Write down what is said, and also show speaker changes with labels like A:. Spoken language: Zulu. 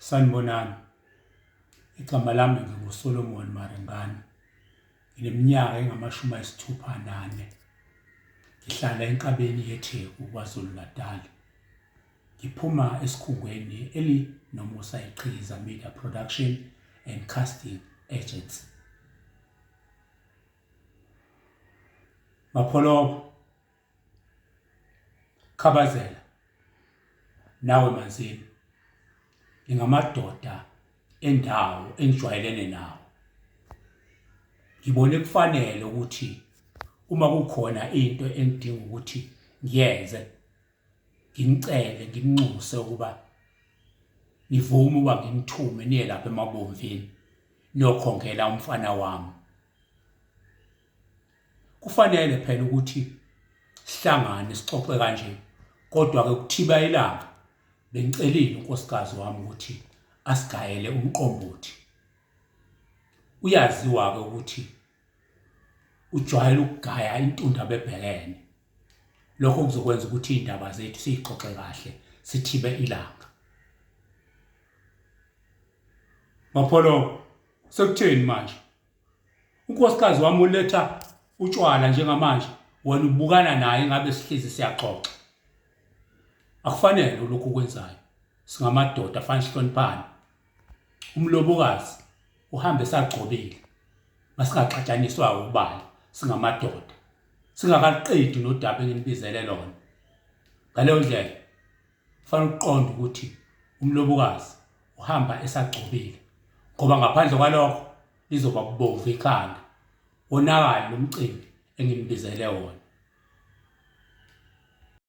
A: Sanibonani, igama lami nginguSolomon Marengana, ngineminyaka engama-64. Ngihlala enkabeni yeTheku, KwaZulu-Natal. Ngiphuma esikhungweni eliNomusa Iqhiza Media Production and Casting Agency. Mapholobo, Khabazela, nawe Manzini, ngingamadoda endawo engijwayelene nawo. Ngibone kufanele ukuthi uma kukhona into engidinga ukuthi ngiyenze, ngimcele ngimnxuse ukuba nivume ukuba ngimthume niye lapha eMabomvini niyokhongela umfana wami. Kufanele phela ukuthi sihlangane sixoxe kanje, kodwa-ke ukuthiba ilanga bengicelile unkosikazi wami ukuthi asigayele umqombothi. Uyaziwa-ke ukuthi ujwayele ukugaya intunda bebhekene. Lokho kuzokwenza ukuthi iy'ndaba zethu siy'xoxe kahle, sithibe ilanga. Mapholobo, sekutheni manje? Unkosikazi wami uletha utshwala njengamanje, wena ubukana naye ngabe sihlezi siyaxoxa. Akufanele lokhu ukwenzayo. Singamadoda fanele sihloniphane. Umlobokazi uhambe esagcobile, masingaxatshaniswa ubala, singamadoda. Singakaqedi nodaba enginibizele lona. Ngaleyo ndlela kufanele uqonde ukuthi umlobokazi uhamba esagcobile, ngoba ngaphandle kwalokho lizoba kubovu ikhanda, wonakale lo mcimbi enginibizele wona.